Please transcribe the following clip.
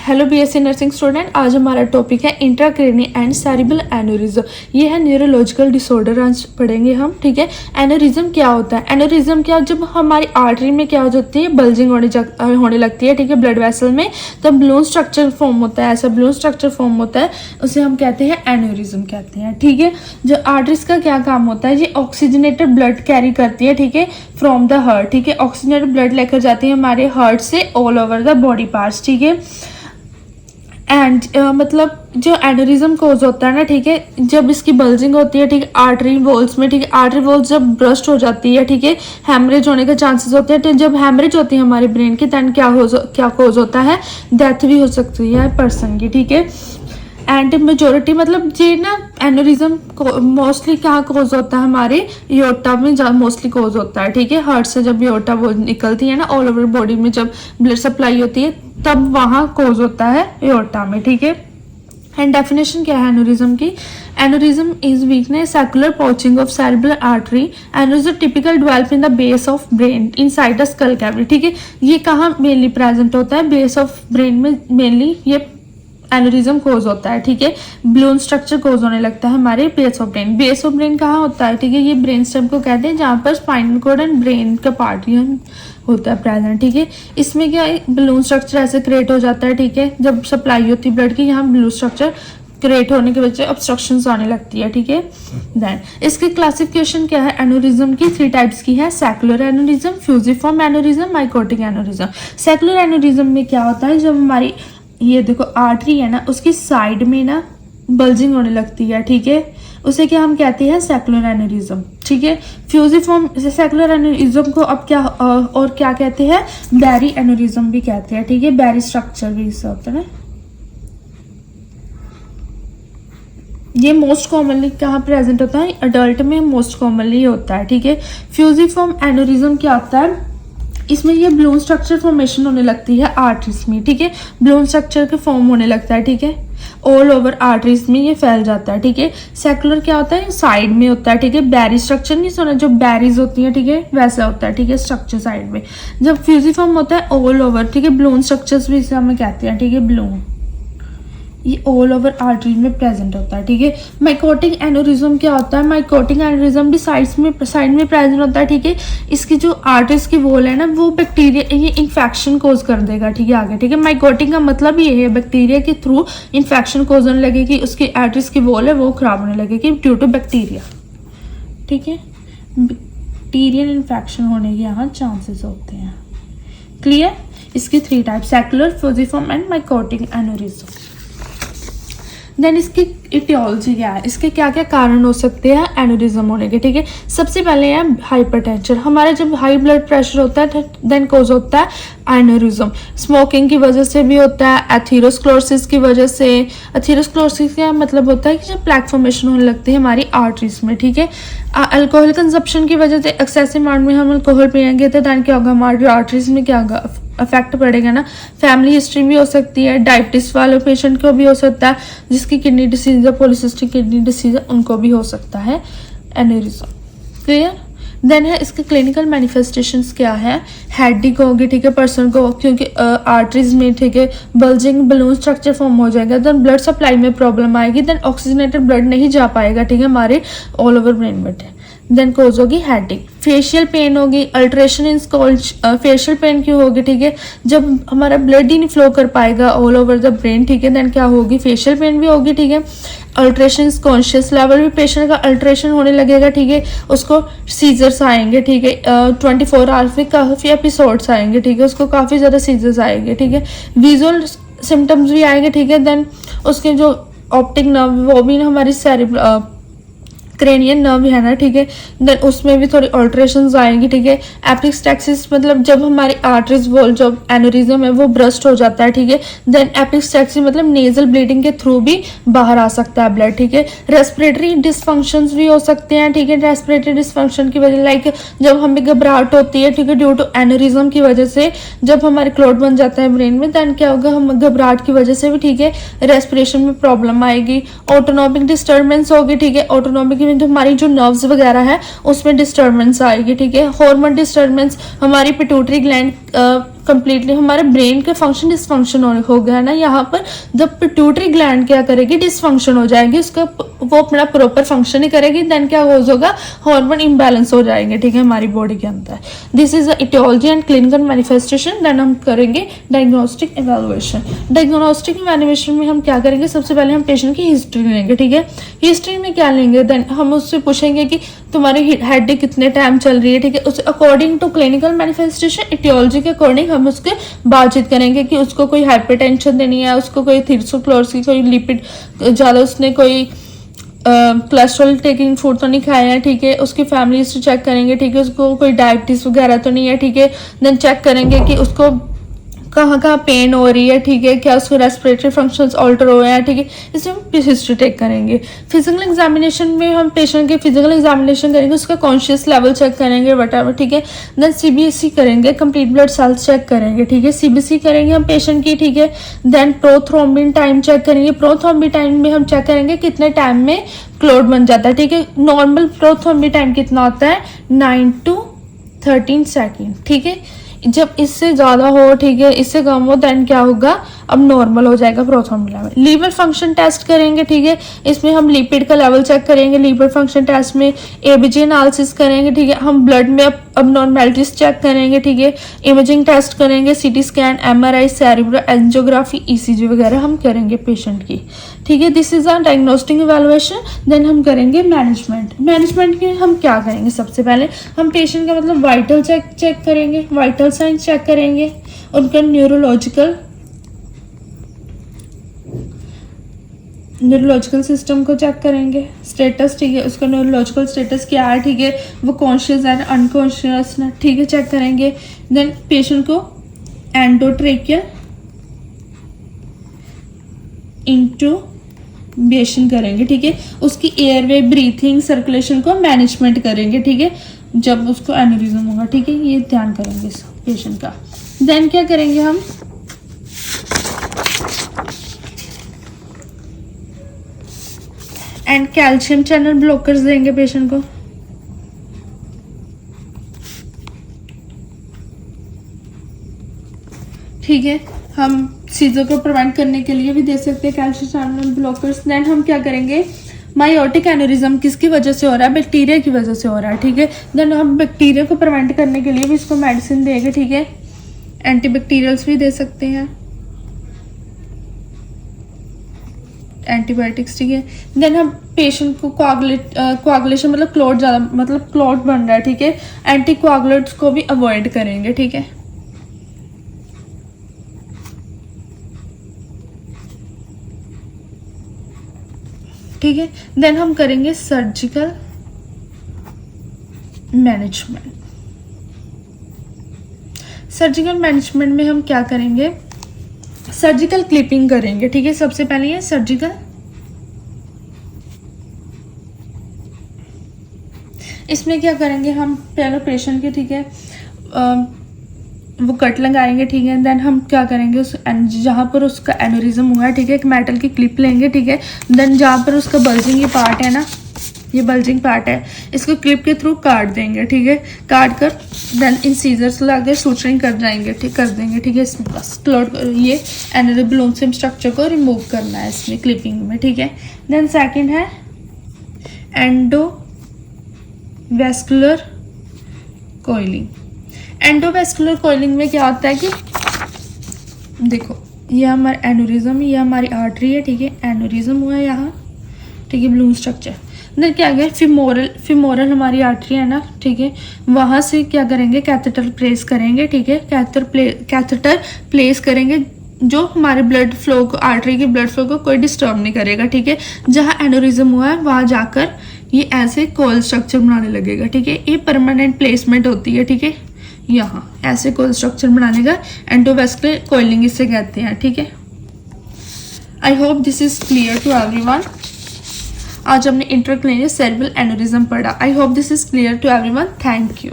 Hello BSc nursing student, आज हमारा topic है इंट्राक्रेनी एंड सेरिब्रल एनोरिज्म। ये है न्यूरोलॉजिकल डिसऑर्डर, आज पढ़ेंगे हम। ठीक है, एनोरिज्म क्या होता है? एनोरिज्म क्या, जब हमारी आर्टरी में क्या हो जाती है, बल्जिंग होने लगती है। ठीक है, ब्लड वेसल में तब बलून स्ट्रक्चर फॉर्म होता है, ऐसा बलून स्ट्रक्चर फॉर्म होता है, उसे हम कहते हैं एनोरिज्म कहते हैं। ठीक है, जो आर्टरीज का क्या काम होता है, ये ऑक्सीजनेटेड ब्लड कैरी करती है। ठीक है, फ्रॉम द हार्ट। ठीक है, ऑक्सीजनेटेड ब्लड लेकर जाती है हमारे हार्ट से all over the body parts. ठीक है, एंड मतलब जो एनोरिज्म कोज होता है ना, ठीक है, जब इसकी बल्जिंग होती है, ठीक है, आर्टरी वॉल्स में, ठीक है, आर्टरी वॉल्स जब ब्रस्ट हो जाती है, ठीक है, हैमरेज होने के चांसेस होते हैं। तो जब हैमरेज होती है हमारे ब्रेन की, दैन क्या कोज होता है, डेथ भी हो सकती है पर्सन की। ठीक है, एंड मेजोरिटी मतलब ये ना एनोरिज्म को मोस्टली कहाँ कोज होता है, हमारे योटा में मोस्टली कोज होता है। ठीक है, हार्ट से जब योटा वो निकलती है ना, ऑल ओवर बॉडी में जब ब्लड सप्लाई होती है, तब वहाँ कोज होता है योटा में। ठीक है, एंड डेफिनेशन क्या है एनोरिज्म की? Aneurysm is weakness secular poaching of cerebral artery. Aneurysm typical develop in the base of brain inside the skull cavity. ठीक है, ये कहाँ मेनली प्रेजेंट होता है? बेस ऑफ ब्रेन में मेनली ये एनोरिज्म कोज होता है। ठीक है, बलून स्ट्रक्चर कोज होने लगता है हमारे base of brain. Base of brain कहाँ होता है? ठीक है, ये ब्रेन स्टेम को कहते हैं, जहाँ पर स्पाइनल कॉर्ड एंड ब्रेन का पार्ट होता है प्रेजेंट। ठीक है, इसमें क्या है, बलून स्ट्रक्चर ऐसे क्रिएट हो जाता है। ठीक है, जब सप्लाई होती है ब्लड की, यहाँ बलून स्ट्रक्चर क्रिएट होने की वजह से ऑब्स्ट्रक्शंस आने लगती है। ठीक है, देन इसकी क्लासिफिकेशन क्या है? एनोरिज्म की 3 टाइप्स की है, secular aneurysm, fusiform aneurysm, mycotic aneurysm. Secular aneurysm में क्या होता है, जब हमारी ये देखो आर्टरी है ना, उसकी साइड में ना बल्जिंग होने लगती है। ठीक है, उसे क्या हम कहते हैं? Secular aneurysm. ठीक है, फ्यूजिफॉर्म सेक्युलर एनोरिज्म को अब क्या और क्या कहते हैं? बैरी एनोरिज्म भी कहते हैं। ठीक है, बैरी स्ट्रक्चर भी इससे होता है ना। ये मोस्ट कॉमनली कहाँ प्रेजेंट होता है? अडल्ट में मोस्ट कॉमनली होता है। ठीक है, फ्यूजिफॉर्म एनोरिज्म क्या होता है? इसमें ये बलून स्ट्रक्चर फॉर्मेशन होने लगती है आर्टरीज में। ठीक है, बलून स्ट्रक्चर के फॉर्म होने लगता है। ठीक है, ऑल ओवर आर्टरीज में ये फैल जाता है। ठीक है, सेक्युलर क्या होता है? साइड में होता है। ठीक है, बैरी स्ट्रक्चर नहीं सुना, जो बैरीज होती है, ठीक है, वैसा होता है। ठीक है, स्ट्रक्चर साइड में। जब फ्यूजिफॉर्म होता है ऑल ओवर, ठीक है, बलून स्ट्रक्चर्स भी इसे हमें कहते हैं। ठीक है, बलून ये ऑल ओवर आर्टरी में प्रेजेंट होता है। ठीक है, माइकोटिक एनोरिज्म क्या होता है? माइकोटिक एनोरिज्म भी साइड में प्रेजेंट होता है। ठीक है, इसकी जो आर्टरीज की वॉल है ना, वो बैक्टीरिया ये इन्फेक्शन कोज कर देगा। ठीक है, आगे। ठीक है, माइकोटिक का मतलब ये है बैक्टीरिया के थ्रू इन्फेक्शन कोज होने लगेगी, उसकी आर्टरीज की वॉल है वो खराब होने लगेगी ड्यू टू बैक्टीरिया। ठीक है, बैक्टीरियल इन्फेक्शन होने के यहाँ चांसेस होते हैं। क्लियर? इसकी 3 type, saccular, fusiform and mycotic aneurysm. Then इसकी इटियोलॉजी क्या है, इसके क्या क्या कारण हो सकते हैं एनोरिज्म होने के? ठीक है, सबसे पहले है हाइपरटेंशन। हमारा जब हाई ब्लड प्रेशर होता है देन कोज होता है एनोरिज्म। स्मोकिंग की वजह से भी होता है, एथेरोस्क्लेरोसिस की वजह से। एथेरोस्क्लेरोसिस का मतलब होता है कि जब प्लैक फॉर्मेशन होने लगती है हमारी आर्टरीज में। ठीक है, अल्कोहल कंजप्शन की वजह से, एक्सेसिव अमाउंट में हम अल्कोहल पियेंगे तो दैन क्या होगा, हमारी आर्टरीज में क्या होगा, अफेक्ट पड़ेगा ना। फैमिली हिस्ट्री भी हो सकती है, डायबिटीज वाले पेशेंट को भी हो सकता है, जिसकी किडनी डिसीज है, पॉलीसिस्टिक किडनी डिसीज है, उनको भी हो सकता है एनोरिज्म। क्लियर? देन है इसके क्लिनिकल मैनिफेस्टेशंस क्या है? हेडेक होगी, ठीक है, पर्सन को, क्योंकि आर्टरीज में, ठीक है, बल्जिंग बलून स्ट्रक्चर फॉर्म हो जाएगा। देन ब्लड सप्लाई में प्रॉब्लम आएगी, देन ऑक्सीजनेटेड ब्लड नहीं जा पाएगा, ठीक है, हमारे ऑल ओवर ब्रेन में। देन कोज होगी हेडेक। फेशियल पेन होगी, अल्ट्रेशन इन स्कल्प। फेशियल पेन क्यों होगी? ठीक है, जब हमारा ब्लड ही नहीं फ्लो कर पाएगा ऑल ओवर द ब्रेन, ठीक है, देन क्या होगी, फेशियल पेन भी होगी। ठीक है, अल्ट्रेशन कॉन्शियस लेवल भी पेशेंट का अल्ट्रेशन होने लगेगा। ठीक है, उसको सीजर्स आएंगे। ठीक है, 24 आवर्स में काफ़ी एपिसोड्स आएंगे। ठीक है, उसको काफ़ी ज़्यादा सीजर्स आएंगे। ठीक है, विजुअल सिम्टम्स भी आएंगे। ठीक है, देन उसके जो ऑप्टिक नर्व, वो भी हमारी सेरिब्रल क्रेनियन नर्व है ना, ठीक है, देन उसमें भी थोड़ी ऑल्ट्रेशंस आएंगी। ठीक है, एपिस्टैक्सिस मतलब जब हमारी आर्टरीज वॉल, जब एनोरिज्म है वो ब्रस्ट हो जाता है। ठीक है, देन एपिस्टैक्सिस मतलब नेजल ब्लीडिंग के थ्रू भी बाहर आ सकता है ब्लड। ठीक है, रेस्पिरेटरी डिसफंक्शंस भी हो सकते हैं। ठीक है, रेस्पिरेटरी डिसफंक्शन की वजह लाइक जब हमें घबराहट होती है, ठीक है, ड्यू टू एनोरिज्म की वजह से, जब हमारे क्लॉट बन जाता है ब्रेन में, देन क्या होगा, हम घबराहट की वजह से भी, ठीक है, रेस्पिरेशन में प्रॉब्लम आएगी। ऑटोनॉमिक डिस्टर्बेंस होगी। ठीक है, ऑटोनॉमिक जो हमारी जो नर्व्स वगैरह है उसमें डिस्टर्बेंस आएगी। ठीक है, हार्मोन डिस्टर्बेंस, हमारी पिट्यूटरी ग्लैंड कंप्लीटली हमारे ब्रेन के फंक्शन डिसफंक्शन हो गया ना यहाँ पर, जब पिट्यूटरी ग्लैंड क्या करेगी, डिसफंक्शन हो जाएगी, उसका वो अपना प्रॉपर फंक्शन नहीं करेगी, देन क्या होगा, हार्मोन इम्बैलेंस हो जाएंगे, ठीक है, हमारी बॉडी के अंदर। This is the aetiology and clinical manifestation. Then हम करेंगे डायग्नोस्टिक इवैल्यूएशन। डायग्नोस्टिक इवैल्यूएशन में हम क्या करेंगे, सबसे पहले हम पेशेंट की हिस्ट्री लेंगे, ठीक है। हिस्ट्री में क्या लेंगे, देन हम उससे पूछेंगे कि तुम्हारी हेडेक कितने टाइम चल रही है, ठीक है। उस according to clinical manifestation, aetiology के अकॉर्डिंग हम उसके बातचीत करेंगे कि उसको कोई हाइपरटेंशन देनी है, उसको कोई थिरसोक्लोर्स की कोई लिपिड ज़्यादा, उसने कोई कोलेस्ट्रॉल टेकिंग फूड तो नहीं खाया है, ठीक है। उसकी फैमिली हिस्ट्री चेक करेंगे, ठीक है। उसको कोई डायबिटीज वगैरह तो नहीं है, ठीक है। देन चेक करेंगे कि उसको कहाँ कहाँ पेन हो रही है, ठीक है, क्या उसके रेस्पिरेटरी फंक्शंस ऑल्टर हुए हैं, ठीक है। इसमें हम हिस्ट्री टेक करेंगे। फिजिकल एग्जामिनेशन में हम पेशेंट के फिजिकल एग्जामिनेशन करेंगे, उसका कॉन्शियस लेवल चेक करेंगे, वटएवर, ठीक है। देन सीबीसी करेंगे, कंप्लीट ब्लड सेल्स चेक करेंगे, ठीक है। सीबीसी करेंगे हम पेशेंट की, ठीक है। देन प्रोथ्रोम्बिन टाइम चेक करेंगे। प्रोथ्रोम्बिन टाइम में हम चेक करेंगे कितने टाइम में क्लॉट बन जाता है, ठीक है। नॉर्मल प्रोथ्रोम्बिन टाइम कितना होता है, 9 to 13 सेकेंड, ठीक है। जब इससे ज़्यादा हो, ठीक है, इससे कम हो, देन क्या होगा, अब नॉर्मल हो जाएगा prothrombin level. Liver function test करेंगे, ठीक है। इसमें हम लिपिड का लेवल चेक करेंगे। लीवर फंक्शन टेस्ट में एबीजी एनालिसिस करेंगे, ठीक है। हम ब्लड में अबनॉर्मैलिटीज चेक करेंगे, ठीक है। इमेजिंग टेस्ट करेंगे, CT scan, MRI, cerebral angiography, ECG वगैरह हम करेंगे पेशेंट की, ठीक है। This is a diagnostic evaluation. Then हम करेंगे मैनेजमेंट। मैनेजमेंट के हम क्या करेंगे, सबसे पहले हम पेशेंट का मतलब वाइटल चेक करेंगे, वाइटल साइंस चेक करेंगे, उनका न्यूरोलॉजिकल सिस्टम को चेक करेंगे, स्टेटस, ठीक है। उसका न्यूरोलॉजिकल स्टेटस क्या है, ठीक है, वो कॉन्शियस है, अनकॉन्शियस है, ठीक है, चेक करेंगे। देन पेशेंट को एंडोट्रेकियल इंटूबेशन करेंगे, ठीक है। उसकी एयरवे, ब्रीथिंग, सर्कुलेशन को मैनेजमेंट करेंगे, ठीक है, जब उसको एनेरिज्म होगा, ठीक है। ये ध्यान करेंगे इस पेशेंट का। देन क्या करेंगे हम, एंड कैल्शियम चैनल ब्लॉकर्स देंगे पेशेंट को, ठीक है। हम सीजर को प्रिवेंट करने के लिए भी दे सकते हैं कैल्शियम चैनल ब्लॉकर्स। देन हम क्या करेंगे, मायोटिक एनेरिज्म किसकी वजह से हो रहा है, बैक्टीरिया की वजह से हो रहा है, ठीक है। देन हम बैक्टीरिया को प्रिवेंट करने के लिए भी इसको मेडिसिन देंगे, ठीक है। एंटीबैक्टीरियल्स भी दे सकते हैं, एंटीबायोटिक्स, ठीक है। देन हम पेशेंट को कोआगुलेशन मतलब क्लॉट ज़्यादा मतलब क्लॉट बन रहा है, ठीक है, एंटी कोआगुलेंट्स को भी अवॉइड करेंगे, ठीक है। ठीक है। देन हम करेंगे सर्जिकल मैनेजमेंट। सर्जिकल मैनेजमेंट में हम क्या करेंगे, सर्जिकल क्लिपिंग करेंगे, ठीक है। सबसे पहले ये सर्जिकल, इसमें क्या करेंगे हम, पहले पेशेंट के, ठीक है, वो कट लगाएंगे, ठीक है। देन हम क्या करेंगे, उस जहाँ पर उसका एनेरिज्म हुआ है, ठीक है, एक मेटल की क्लिप लेंगे, ठीक है। देन जहाँ पर उसका बल्जिंग ये पार्ट है ना, ये बल्जिंग पार्ट है, इसको क्लिप के थ्रू काट देंगे, ठीक है। काट कर देन इन सीजर्स लगा सूचरिंग कर जाएंगे, ठीक कर देंगे, ठीक है। इसमें बस क्लॉट ये एनेरिबलोसिम स्ट्रक्चर को रिमूव करना है इसमें क्लिपिंग में, ठीक है। देन सेकंड है एंडोवैस्कुलर कॉइलिंग। एंडोवैस्कुलर कॉइलिंग में क्या होता है कि देखो, ये हमारा एनेरिज्म, ये हमारी आर्टरी है, ठीक है। एनेरिज्म हुआ है यहाँ, ठीक है, बलून स्ट्रक्चर। देन क्या गया, फिमोरल हमारी आर्टरी है ना, ठीक है। वहाँ से क्या करेंगे, कैथेटर प्लेस करेंगे, ठीक है। कैथेटर प्लेस करेंगे जो हमारे ब्लड फ्लो को, आर्टरी के ब्लड फ्लो को कोई डिस्टर्ब नहीं करेगा, ठीक है। जहाँ एनेरिज्म हुआ है वहाँ जाकर ये ऐसे कोल स्ट्रक्चर बनाने लगेगा, ठीक है। ये परमानेंट प्लेसमेंट होती है, ठीक है। यहाँ ऐसे कोल स्ट्रक्चर बनाने का एंडोवैस्कुलर कॉइलिंग इसे कहते हैं, ठीक है। I hope this is clear to everyone. आज हमने इंट्राक्रैनियल सेरेब्रल एनेरिज्म पढ़ा। I hope this is clear to everyone. Thank you.